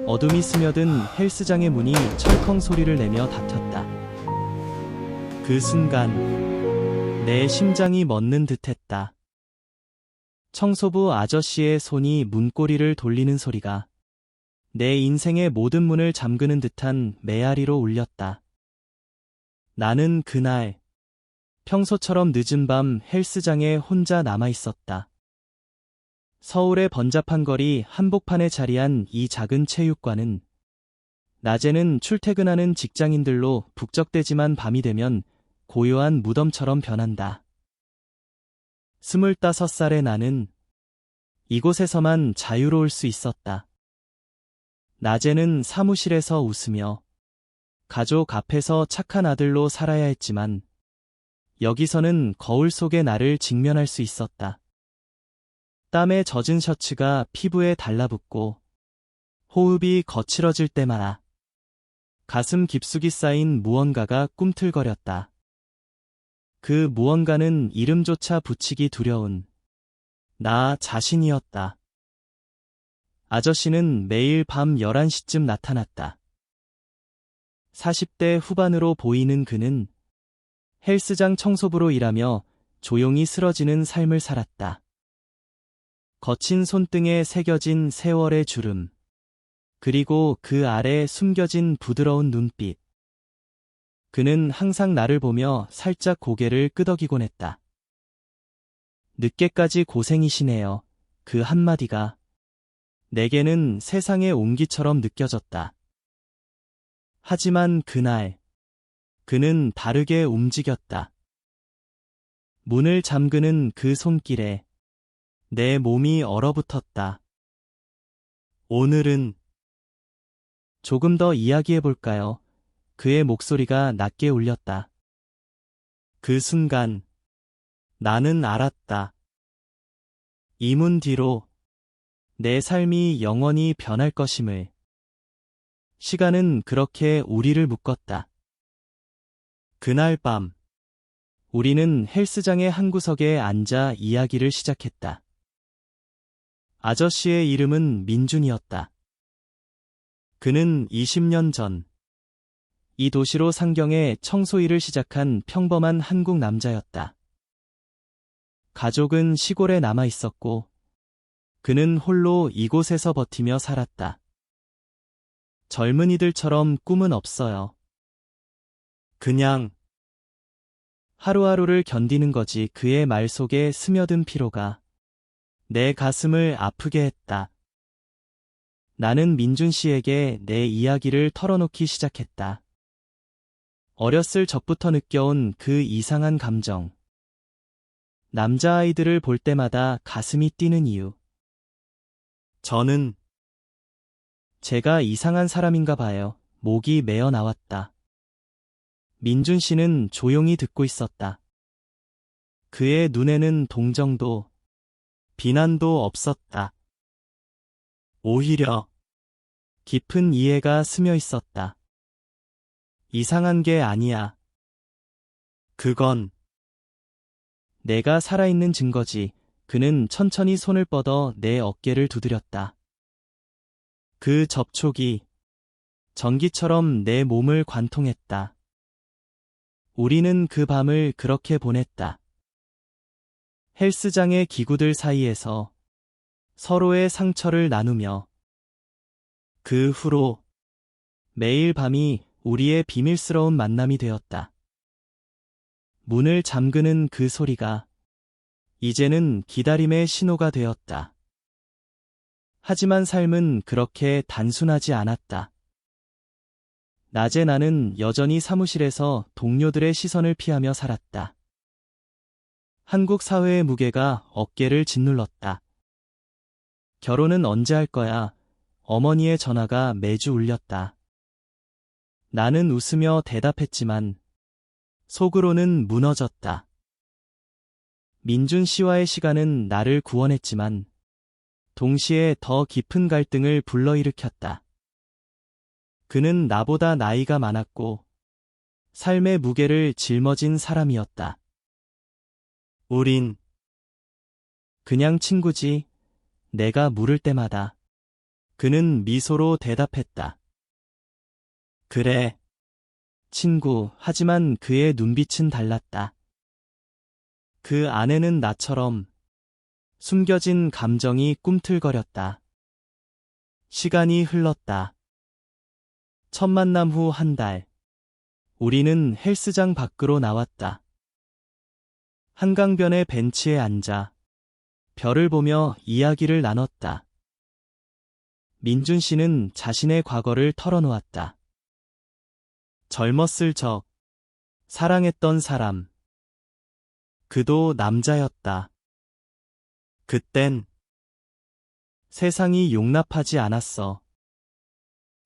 어둠이 스며든 헬스장의 문이 철컹 소리를 내며 닫혔다. 그 순간 내 심장이 멎는 듯했다. 청소부 아저씨의 손이 문고리를 돌리는 소리가 내 인생의 모든 문을 잠그는 듯한 메아리로 울렸다. 나는 그날 평소처럼 늦은 밤 헬스장에 혼자 남아 있었다. 서울의 번잡한 거리 한복판에 자리한 이 작은 체육관은 낮에는 출퇴근하는 직장인들로 북적대지만 밤이 되면 고요한 무덤처럼 변한다. 25살의 나는 이곳에서만 자유로울 수 있었다. 낮에는 사무실에서 웃으며 가족 앞에서 착한 아들로 살아야 했지만 여기서는 거울 속의 나를 직면할 수 있었다. 땀에 젖은 셔츠가 피부에 달라붙고 호흡이 거칠어질 때마다 가슴 깊숙이 쌓인 무언가가 꿈틀거렸다. 그 무언가는 이름조차 붙이기 두려운 나 자신이었다. 아저씨는 매일 밤 11시쯤 나타났다. 40대 후반으로 보이는 그는 헬스장 청소부로 일하며 조용히 쓰러지는 삶을 살았다. 거친 손등에 새겨진 세월의 주름, 그리고 그 아래 숨겨진 부드러운 눈빛. 그는 항상 나를 보며 살짝 고개를 끄덕이곤 했다. 늦게까지 고생이시네요. 그 한마디가 내게는 세상의 온기처럼 느껴졌다. 하지만 그날, 그는 다르게 움직였다. 문을 잠그는 그 손길에 내 몸이 얼어붙었다. 오늘은 조금 더 이야기해볼까요? 그의 목소리가 낮게 울렸다. 그 순간 나는 알았다. 이 문 뒤로 내 삶이 영원히 변할 것임을. 시간은 그렇게 우리를 묶었다. 그날 밤, 우리는 헬스장의 한 구석에 앉아 이야기를 시작했다. 아저씨의 이름은 민준이었다. 그는 20년 전, 이 도시로 상경해 청소일을 시작한 평범한 한국 남자였다. 가족은 시골에 남아 있었고, 그는 홀로 이곳에서 버티며 살았다. 젊은이들처럼 꿈은 없어요. 그냥 하루하루를 견디는 거지. 그의 말 속에 스며든 피로가 내 가슴을 아프게 했다. 나는 민준 씨에게 내 이야기를 털어놓기 시작했다. 어렸을 적부터 느껴온 그 이상한 감정. 남자아이들을 볼 때마다 가슴이 뛰는 이유. 저는 제가 이상한 사람인가 봐요. 목이 메어 나왔다. 민준 씨는 조용히 듣고 있었다. 그의 눈에는 동정도, 비난도 없었다. 오히려 깊은 이해가 스며 있었다. 이상한 게 아니야. 그건 내가 살아있는 증거지. 그는 천천히 손을 뻗어 내 어깨를 두드렸다. 그 접촉이 전기처럼 내 몸을 관통했다. 우리는 그 밤을 그렇게 보냈다. 헬스장의 기구들 사이에서 서로의 상처를 나누며 그 후로 매일 밤이 우리의 비밀스러운 만남이 되었다. 문을 잠그는 그 소리가 이제는 기다림의 신호가 되었다. 하지만 삶은 그렇게 단순하지 않았다. 낮에 나는 여전히 사무실에서 동료들의 시선을 피하며 살았다. 한국 사회의 무게가 어깨를 짓눌렀다. 결혼은 언제 할 거야? 어머니의 전화가 매주 울렸다. 나는 웃으며 대답했지만 속으로는 무너졌다. 민준 씨와의 시간은 나를 구원했지만 동시에 더 깊은 갈등을 불러일으켰다. 그는 나보다 나이가 많았고 삶의 무게를 짊어진 사람이었다. 우린 그냥 친구지. 내가 물을 때마다 그는 미소로 대답했다. 그래, 친구. 하지만 그의 눈빛은 달랐다. 그 안에는 나처럼 숨겨진 감정이 꿈틀거렸다. 시간이 흘렀다. 첫 만남 후 한 달. 우리는 헬스장 밖으로 나왔다. 한강변의 벤치에 앉아 별을 보며 이야기를 나눴다. 민준 씨는 자신의 과거를 털어놓았다. 젊었을 적, 사랑했던 사람. 그도 남자였다. 그땐 세상이 용납하지 않았어.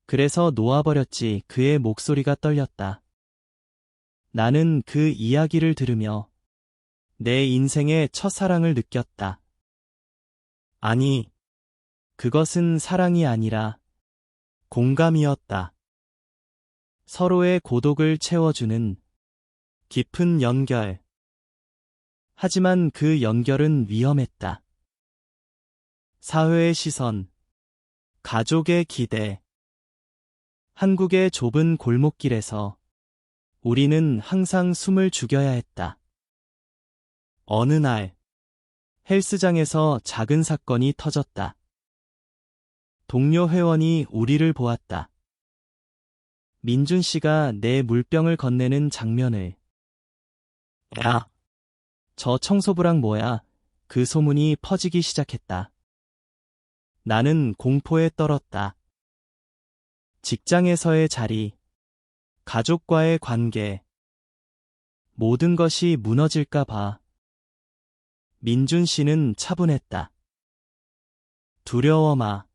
그래서 놓아버렸지. 그의 목소리가 떨렸다. 나는 그 이야기를 들으며 내 인생의 첫사랑을 느꼈다. 아니, 그것은 사랑이 아니라 공감이었다. 서로의 고독을 채워주는 깊은 연결. 하지만 그 연결은 위험했다. 사회의 시선, 가족의 기대. 한국의 좁은 골목길에서 우리는 항상 숨을 죽여야 했다. 어느 날, 헬스장에서 작은 사건이 터졌다. 동료 회원이 우리를 보았다. 민준 씨가 내 물병을 건네는 장면을. 야, 저 청소부랑 뭐야? 그 소문이 퍼지기 시작했다. 나는 공포에 떨었다. 직장에서의 자리, 가족과의 관계, 모든 것이 무너질까 봐. 민준 씨는 차분했다. 두려워 마.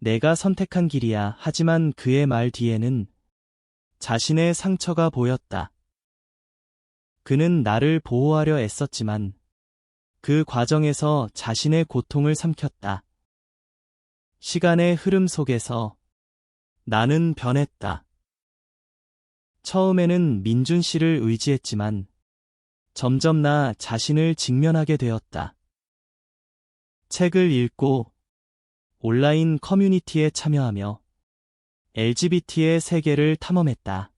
내가 선택한 길이야. 하지만 그의 말 뒤에는 자신의 상처가 보였다. 그는 나를 보호하려 애썼지만 그 과정에서 자신의 고통을 삼켰다. 시간의 흐름 속에서 나는 변했다. 처음에는 민준 씨를 의지했지만 점점 나 자신을 직면하게 되었다. 책을 읽고 온라인 커뮤니티에 참여하며 LGBT의 세계를 탐험했다.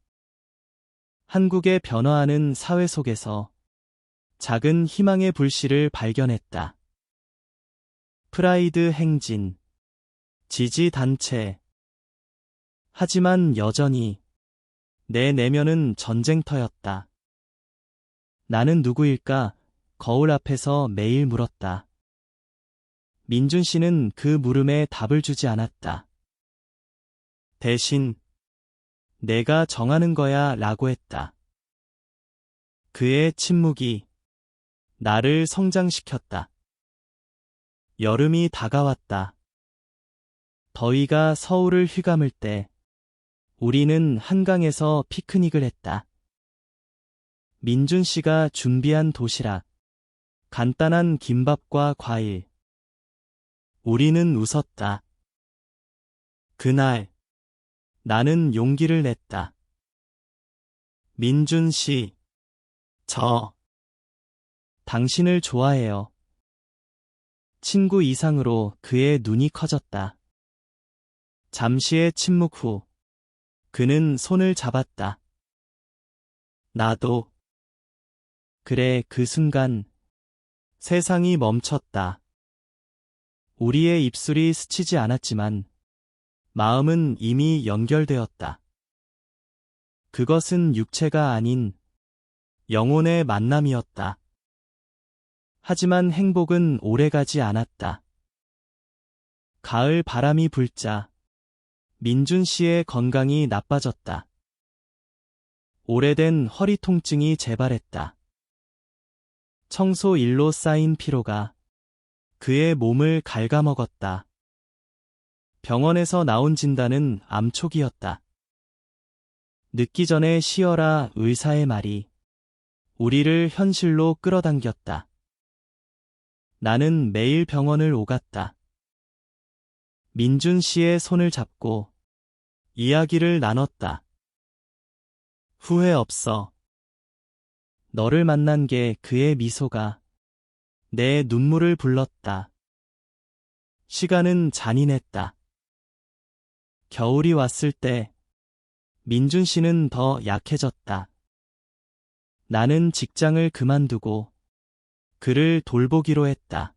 한국의 변화하는 사회 속에서 작은 희망의 불씨를 발견했다. 프라이드 행진, 지지 단체. 하지만 여전히 내 내면은 전쟁터였다. 나는 누구일까? 거울 앞에서 매일 물었다. 민준 씨는 그 물음에 답을 주지 않았다. 대신 내가 정하는 거야 라고 했다. 그의 침묵이 나를 성장시켰다. 여름이 다가왔다. 더위가 서울을 휘감을 때 우리는 한강에서 피크닉을 했다. 민준 씨가 준비한 도시락, 간단한 김밥과 과일. 우리는 웃었다. 그날 나는 용기를 냈다. 민준 씨, 저 당신을 좋아해요. 친구 이상으로 그의 눈이 커졌다. 잠시의 침묵 후 그는 손을 잡았다. 나도. 그래, 그 순간 세상이 멈췄다. 우리의 입술이 스치지 않았지만 마음은 이미 연결되었다. 그것은 육체가 아닌 영혼의 만남이었다. 하지만 행복은 오래가지 않았다. 가을 바람이 불자 민준 씨의 건강이 나빠졌다. 오래된 허리 통증이 재발했다. 청소 일로 쌓인 피로가 그의 몸을 갉아먹었다. 병원에서 나온 진단은 암 초기였다. 늦기 전에 쉬어라 의사의 말이 우리를 현실로 끌어당겼다. 나는 매일 병원을 오갔다. 민준 씨의 손을 잡고 이야기를 나눴다. 후회 없어. 너를 만난 게. 그의 미소가 내 눈물을 불렀다. 시간은 잔인했다. 겨울이 왔을 때 민준 씨는 더 약해졌다. 나는 직장을 그만두고 그를 돌보기로 했다.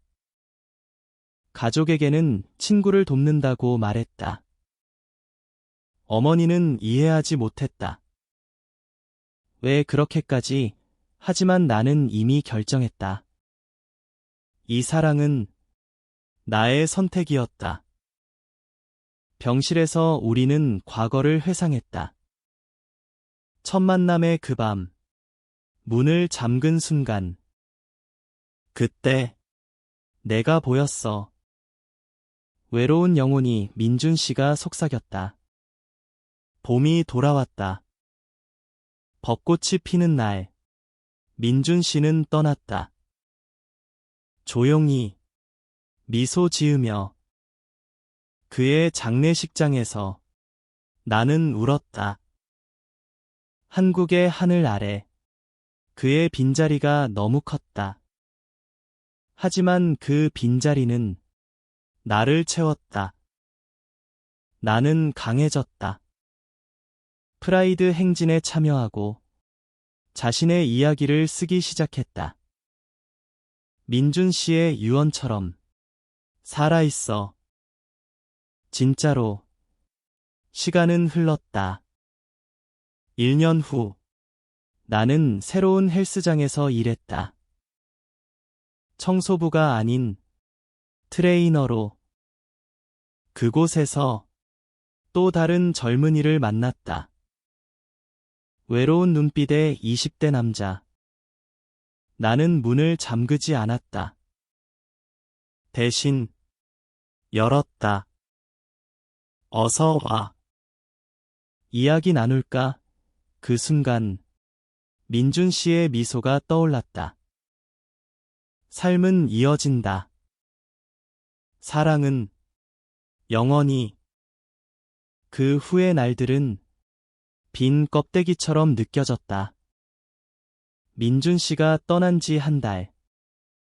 가족에게는 친구를 돕는다고 말했다. 어머니는 이해하지 못했다. 왜 그렇게까지? 하지만 나는 이미 결정했다. 이 사랑은 나의 선택이었다. 병실에서 우리는 과거를 회상했다. 첫 만남의 그 밤, 문을 잠근 순간. 그때 내가 보였어. 외로운 영혼이 민준 씨가 속삭였다. 봄이 돌아왔다. 벚꽃이 피는 날, 민준 씨는 떠났다. 조용히 미소 지으며 그의 장례식장에서 나는 울었다. 한국의 하늘 아래 그의 빈자리가 너무 컸다. 하지만 그 빈자리는 나를 채웠다. 나는 강해졌다. 프라이드 행진에 참여하고 자신의 이야기를 쓰기 시작했다. 민준 씨의 유언처럼 살아있어. 진짜로. 시간은 흘렀다. 1년 후, 나는 새로운 헬스장에서 일했다. 청소부가 아닌 트레이너로. 그곳에서 또 다른 젊은이를 만났다. 외로운 눈빛의 20대 남자. 나는 문을 잠그지 않았다. 대신 열었다. 어서 와. 이야기 나눌까? 그 순간 민준 씨의 미소가 떠올랐다. 삶은 이어진다. 사랑은 영원히. 그 후의 날들은 빈 껍데기처럼 느껴졌다. 민준 씨가 떠난 지 한 달.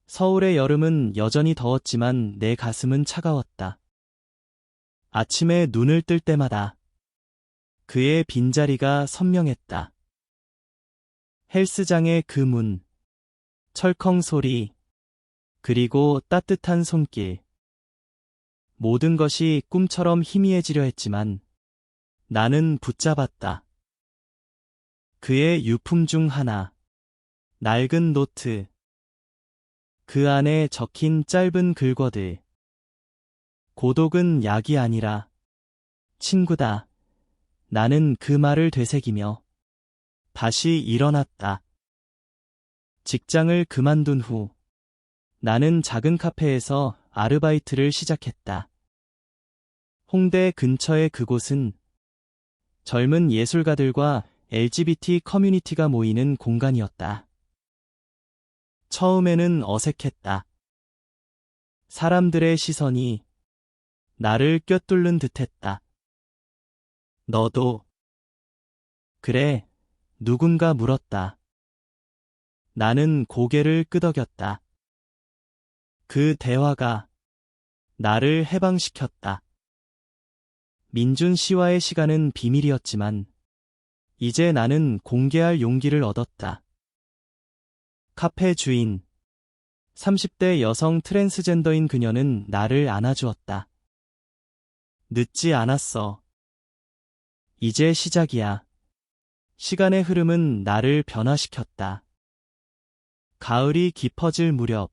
서울의 여름은 여전히 더웠지만 내 가슴은 차가웠다. 아침에 눈을 뜰 때마다 그의 빈자리가 선명했다. 헬스장의 그 문, 철컹 소리, 그리고 따뜻한 손길. 모든 것이 꿈처럼 희미해지려 했지만 나는 붙잡았다. 그의 유품 중 하나, 낡은 노트. 그 안에 적힌 짧은 글거들. 고독은 약이 아니라 친구다. 나는 그 말을 되새기며 다시 일어났다. 직장을 그만둔 후 나는 작은 카페에서 아르바이트를 시작했다. 홍대 근처의 그곳은 젊은 예술가들과 LGBT 커뮤니티가 모이는 공간이었다. 처음에는 어색했다. 사람들의 시선이 나를 꿰뚫는 듯했다. 너도? 그래, 누군가 물었다. 나는 고개를 끄덕였다. 그 대화가 나를 해방시켰다. 민준 씨와의 시간은 비밀이었지만 이제 나는 공개할 용기를 얻었다. 카페 주인, 30대 여성 트랜스젠더인 그녀는 나를 안아주었다. 늦지 않았어. 이제 시작이야. 시간의 흐름은 나를 변화시켰다. 가을이 깊어질 무렵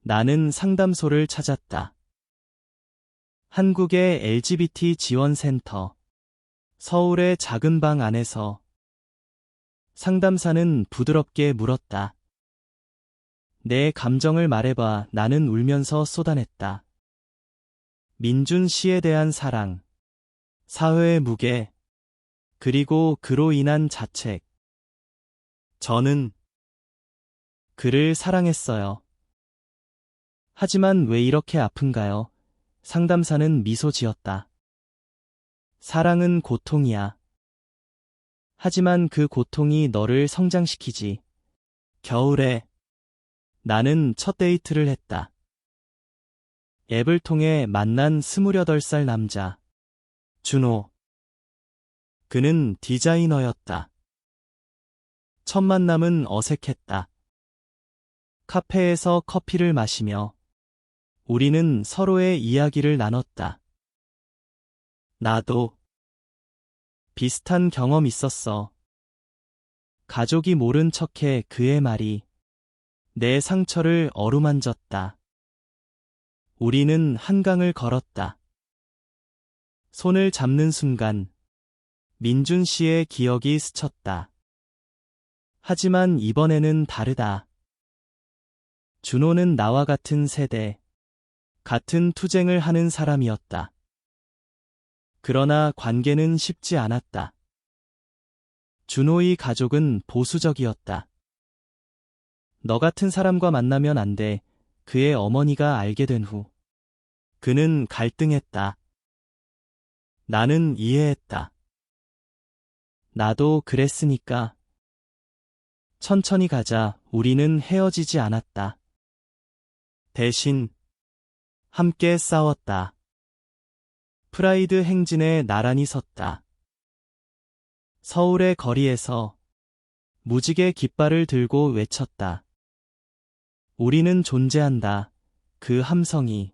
나는 상담소를 찾았다. 한국의 LGBT 지원센터, 서울의 작은 방 안에서 상담사는 부드럽게 물었다. 내 감정을 말해봐. 나는 울면서 쏟아냈다. 민준 씨에 대한 사랑, 사회의 무게, 그리고 그로 인한 자책. 저는 그를 사랑했어요. 하지만 왜 이렇게 아픈가요? 상담사는 미소 지었다. 사랑은 고통이야. 하지만 그 고통이 너를 성장시키지. 겨울에 나는 첫 데이트를 했다. 앱을 통해 만난 28살 남자. 준호. 그는 디자이너였다. 첫 만남은 어색했다. 카페에서 커피를 마시며 우리는 서로의 이야기를 나눴다. 나도 비슷한 경험 있었어. 가족이 모른 척해 그의 말이 내 상처를 어루만졌다. 우리는 한강을 걸었다. 손을 잡는 순간 민준 씨의 기억이 스쳤다. 하지만 이번에는 다르다. 준호는 나와 같은 세대, 같은 투쟁을 하는 사람이었다. 그러나 관계는 쉽지 않았다. 준호의 가족은 보수적이었다. 너 같은 사람과 만나면 안 돼. 그의 어머니가 알게 된 후. 그는 갈등했다. 나는 이해했다. 나도 그랬으니까. 천천히 가자. 우리는 헤어지지 않았다. 대신 함께 싸웠다. 프라이드 행진에 나란히 섰다. 서울의 거리에서 무지개 깃발을 들고 외쳤다. 우리는 존재한다. 그 함성이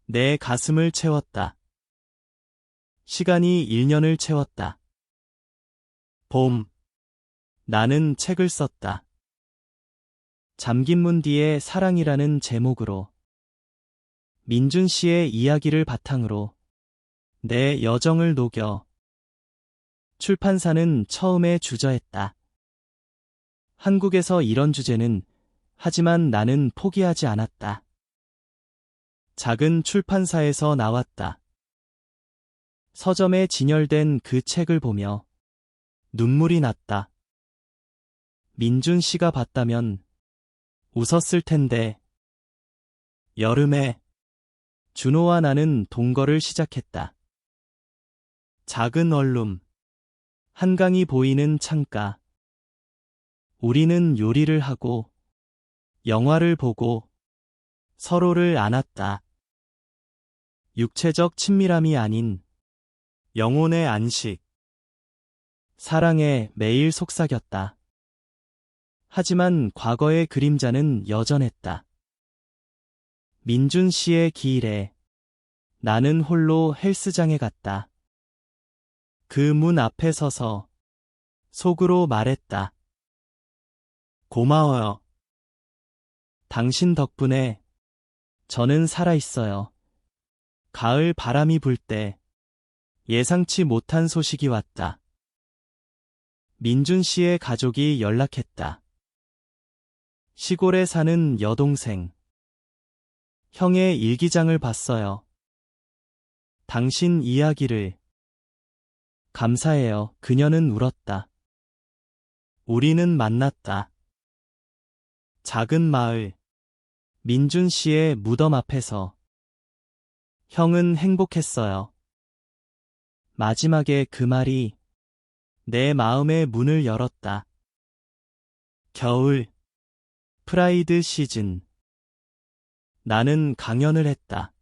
내 가슴을 채웠다. 시간이 1년을 채웠다. 봄. 나는 책을 썼다. 잠긴 문 뒤에 사랑이라는 제목으로. 민준 씨의 이야기를 바탕으로 내 여정을 녹여. 출판사는 처음에 주저했다. 한국에서 이런 주제는, 하지만 나는 포기하지 않았다. 작은 출판사에서 나왔다. 서점에 진열된 그 책을 보며 눈물이 났다. 민준 씨가 봤다면 웃었을 텐데. 여름에 준호와 나는 동거를 시작했다. 작은 원룸, 한강이 보이는 창가. 우리는 요리를 하고 영화를 보고 서로를 안았다. 육체적 친밀함이 아닌 영혼의 안식. 사랑에 매일 속삭였다. 하지만 과거의 그림자는 여전했다. 민준 씨의 기일에 나는 홀로 헬스장에 갔다. 그 문 앞에 서서 속으로 말했다. 고마워요. 당신 덕분에 저는 살아있어요. 가을 바람이 불 때 예상치 못한 소식이 왔다. 민준 씨의 가족이 연락했다. 시골에 사는 여동생. 형의 일기장을 봤어요. 당신 이야기를. 감사해요. 그녀는 울었다. 우리는 만났다. 작은 마을. 민준 씨의 무덤 앞에서. 형은 행복했어요. 마지막에 그 말이 내 마음의 문을 열었다. 겨울. 프라이드 시즌. 나는 강연을 했다.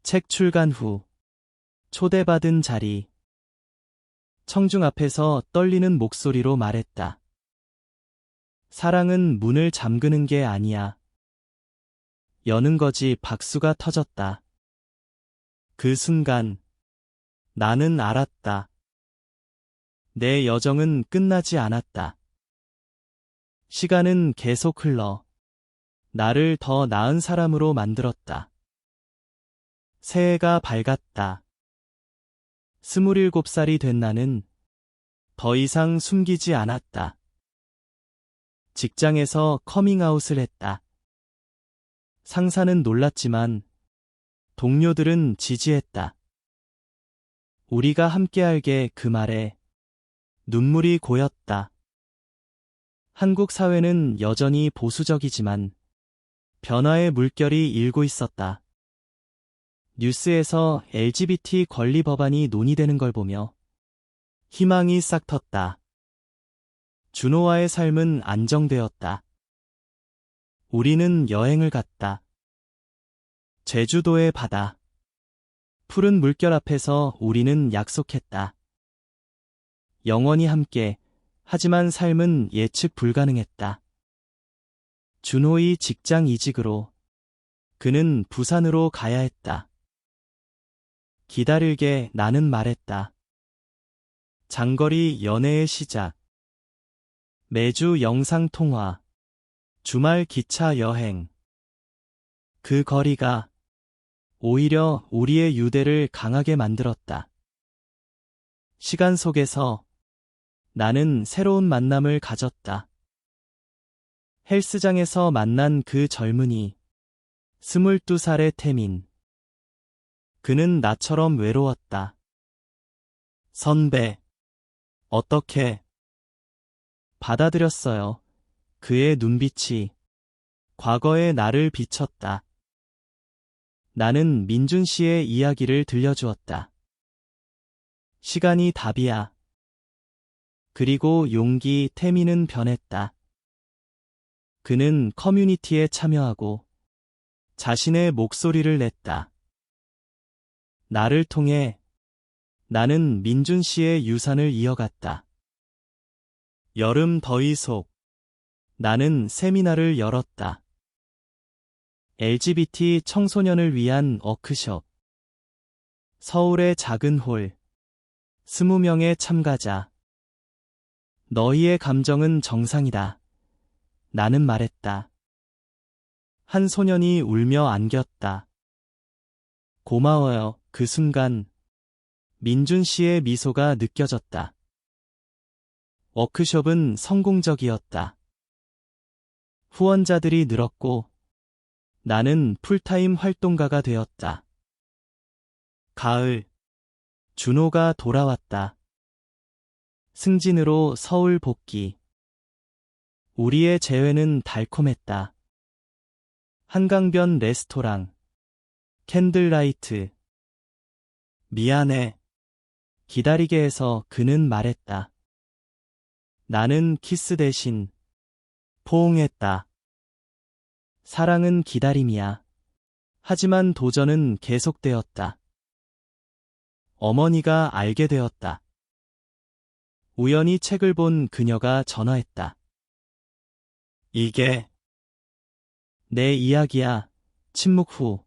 책 출간 후 초대받은 자리. 청중 앞에서 떨리는 목소리로 말했다. 사랑은 문을 잠그는 게 아니야. 여는 거지. 박수가 터졌다. 그 순간 나는 알았다. 내 여정은 끝나지 않았다. 시간은 계속 흘러 나를 더 나은 사람으로 만들었다. 새해가 밝았다. 27살이 된 나는 더 이상 숨기지 않았다. 직장에서 커밍아웃을 했다. 상사는 놀랐지만 동료들은 지지했다. 우리가 함께 알게 그 말에 눈물이 고였다. 한국 사회는 여전히 보수적이지만 변화의 물결이 일고 있었다. 뉴스에서 LGBT 권리 법안이 논의되는 걸 보며 희망이 싹 텄다. 준호와의 삶은 안정되었다. 우리는 여행을 갔다. 제주도의 바다. 푸른 물결 앞에서 우리는 약속했다. 영원히 함께, 하지만 삶은 예측 불가능했다. 준호의 직장 이직으로 그는 부산으로 가야 했다. 기다릴게 나는 말했다. 장거리 연애의 시작. 매주 영상통화. 주말 기차 여행. 그 거리가 오히려 우리의 유대를 강하게 만들었다. 시간 속에서 나는 새로운 만남을 가졌다. 헬스장에서 만난 그 젊은이, 22살의 태민. 그는 나처럼 외로웠다. 선배, 어떻게? 받아들였어요. 그의 눈빛이 과거의 나를 비췄다. 나는 민준 씨의 이야기를 들려주었다. 시간이 답이야. 그리고 용기 태민은 변했다. 그는 커뮤니티에 참여하고 자신의 목소리를 냈다. 나를 통해 나는 민준 씨의 유산을 이어갔다. 여름 더위 속 나는 세미나를 열었다. LGBT 청소년을 위한 워크숍. 서울의 작은 홀. 20명의 참가자. 너희의 감정은 정상이다. 나는 말했다. 한 소년이 울며 안겼다. 고마워요. 그 순간 민준 씨의 미소가 느껴졌다. 워크숍은 성공적이었다. 후원자들이 늘었고 나는 풀타임 활동가가 되었다. 가을, 준호가 돌아왔다. 승진으로 서울 복귀. 우리의 재회는 달콤했다. 한강변 레스토랑. 캔들라이트. 미안해. 기다리게 해서 그는 말했다. 나는 키스 대신 포옹했다. 사랑은 기다림이야. 하지만 도전은 계속되었다. 어머니가 알게 되었다. 우연히 책을 본 그녀가 전화했다. 이게 내 이야기야. 침묵 후.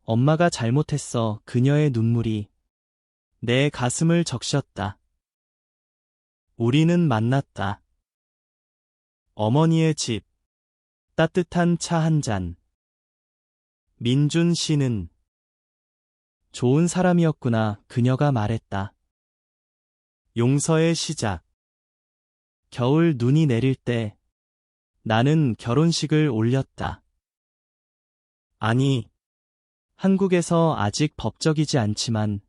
엄마가 잘못했어. 그녀의 눈물이 내 가슴을 적셨다. 우리는 만났다. 어머니의 집. 따뜻한 차 한 잔. 민준 씨는 좋은 사람이었구나. 그녀가 말했다. 용서의 시작. 겨울 눈이 내릴 때 나는 결혼식을 올렸다. 아니, 한국에서 아직 법적이지 않지만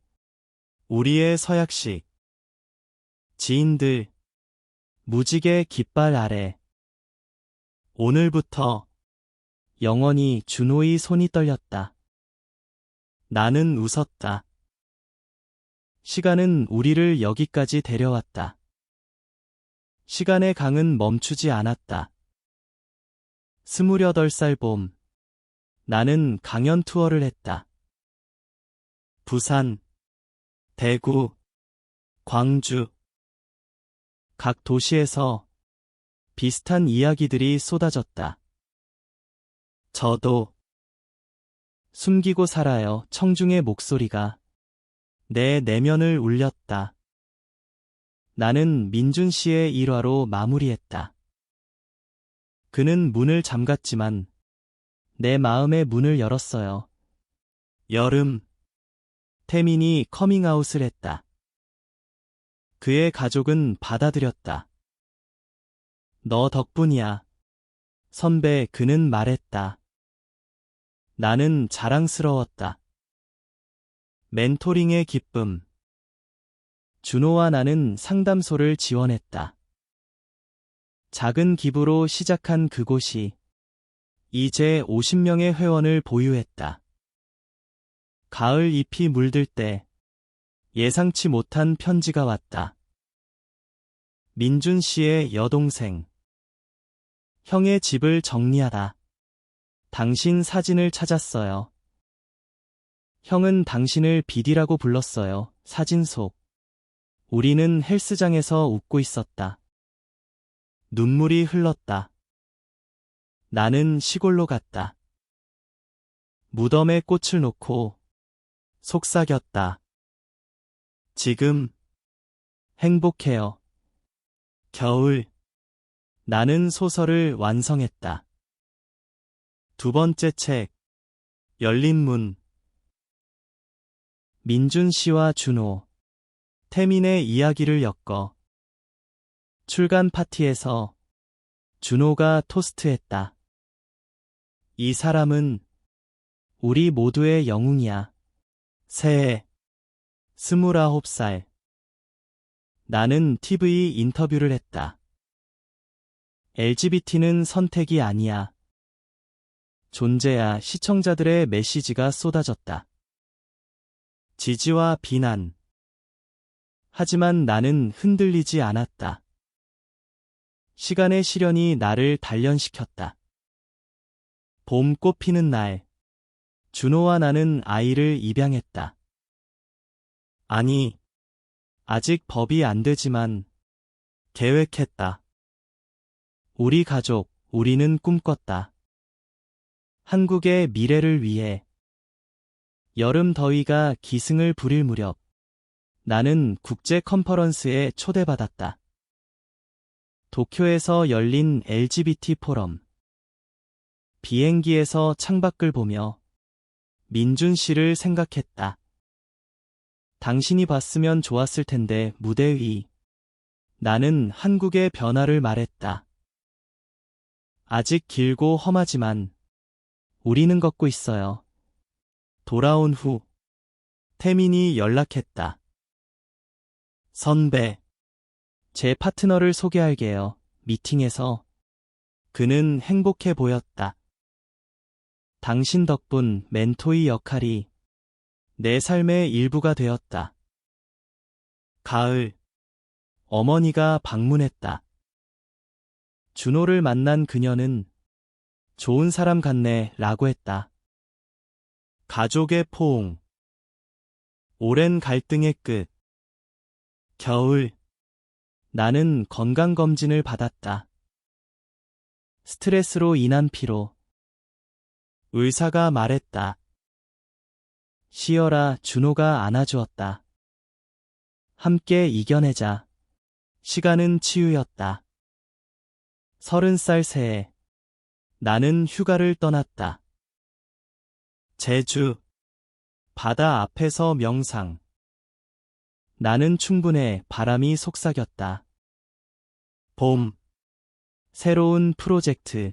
우리의 서약식. 지인들, 무지개 깃발 아래. 오늘부터 영원히 준호의 손이 떨렸다. 나는 웃었다. 시간은 우리를 여기까지 데려왔다. 시간의 강은 멈추지 않았다. 28살 봄. 나는 강연 투어를 했다. 부산, 대구, 광주. 각 도시에서 비슷한 이야기들이 쏟아졌다. 저도 숨기고 살아요. 청중의 목소리가 내 내면을 울렸다. 나는 민준 씨의 일화로 마무리했다. 그는 문을 잠갔지만 내 마음의 문을 열었어요. 여름. 태민이 커밍아웃을 했다. 그의 가족은 받아들였다. 너 덕분이야. 선배, 그는 말했다. 나는 자랑스러웠다. 멘토링의 기쁨. 준호와 나는 상담소를 지원했다. 작은 기부로 시작한 그곳이 이제 50명의 회원을 보유했다. 가을 잎이 물들 때 예상치 못한 편지가 왔다. 민준 씨의 여동생. 형의 집을 정리하다. 당신 사진을 찾았어요. 형은 당신을 비디라고 불렀어요. 사진 속. 우리는 헬스장에서 웃고 있었다. 눈물이 흘렀다. 나는 시골로 갔다. 무덤에 꽃을 놓고 속삭였다. 지금 행복해요. 겨울. 나는 소설을 완성했다. 두 번째 책. 열린 문. 민준 씨와 준호. 태민의 이야기를 엮어. 출간 파티에서 준호가 토스트했다. 이 사람은 우리 모두의 영웅이야. 새해 29살. 나는 TV 인터뷰를 했다. LGBT는 선택이 아니야. 존재야. 시청자들의 메시지가 쏟아졌다. 지지와 비난. 하지만 나는 흔들리지 않았다. 시간의 시련이 나를 단련시켰다. 봄 꽃 피는 날. 준호와 나는 아이를 입양했다. 아니, 아직 법이 안 되지만 계획했다. 우리 가족, 우리는 꿈꿨다. 한국의 미래를 위해. 여름 더위가 기승을 부릴 무렵 나는 국제 컨퍼런스에 초대받았다. 도쿄에서 열린 LGBT 포럼. 비행기에서 창밖을 보며 민준 씨를 생각했다. 당신이 봤으면 좋았을 텐데. 무대 위. 나는 한국의 변화를 말했다. 아직 길고 험하지만 우리는 걷고 있어요. 돌아온 후 태민이 연락했다. 선배, 제 파트너를 소개할게요. 미팅에서 그는 행복해 보였다. 당신 덕분 멘토의 역할이 내 삶의 일부가 되었다. 가을, 어머니가 방문했다. 준호를 만난 그녀는 좋은 사람 같네 라고 했다. 가족의 포옹. 오랜 갈등의 끝. 겨울. 나는 건강검진을 받았다. 스트레스로 인한 피로. 의사가 말했다. 쉬어라. 준호가 안아주었다. 함께 이겨내자. 시간은 치유였다. 30살 새해. 나는 휴가를 떠났다. 제주. 바다 앞에서 명상. 나는 충분해. 바람이 속삭였다. 봄. 새로운 프로젝트.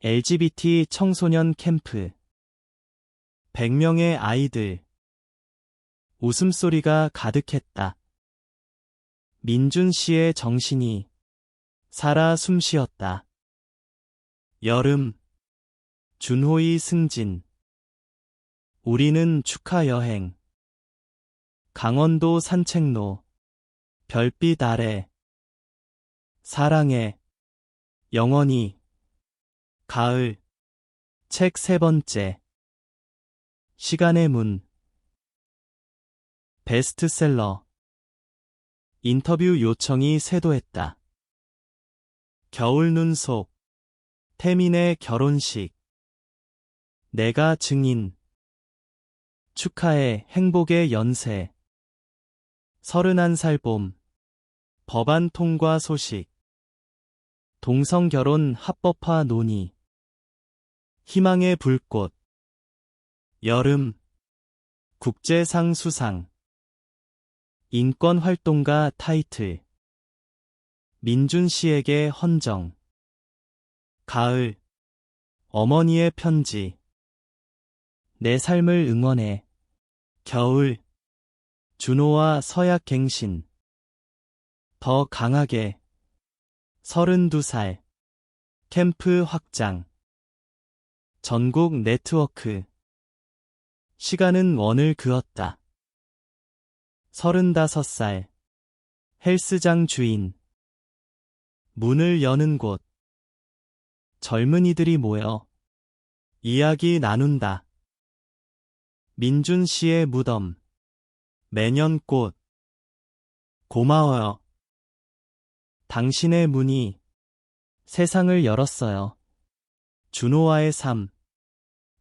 LGBT 청소년 캠프. 100명의 아이들. 웃음소리가 가득했다. 민준 씨의 정신이 살아 숨쉬었다. 여름. 준호의 승진. 우리는 축하 여행. 강원도 산책로. 별빛 아래. 사랑해. 영원히. 가을. 책 세 번째. 시간의 문. 베스트셀러. 인터뷰 요청이 쇄도했다. 겨울 눈 속. 태민의 결혼식. 내가 증인. 축하해. 행복의 연세. 31살 봄. 법안 통과 소식. 동성결혼 합법화 논의. 희망의 불꽃. 여름. 국제상 수상. 인권활동가 타이틀. 민준 씨에게 헌정. 가을. 어머니의 편지. 내 삶을 응원해. 겨울. 준호와 서약갱신. 더 강하게. 32살. 캠프 확장. 전국 네트워크. 시간은 원을 그었다. 35살. 헬스장 주인. 문을 여는 곳. 젊은이들이 모여 이야기 나눈다. 민준 씨의 무덤. 매년 꽃. 고마워요. 당신의 문이 세상을 열었어요. 준호와의 삶.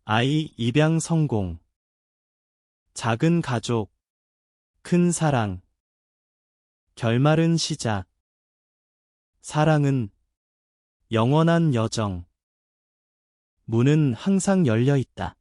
아이 입양 성공. 작은 가족. 큰 사랑. 결말은 시작. 사랑은 영원한 여정. 문은 항상 열려 있다.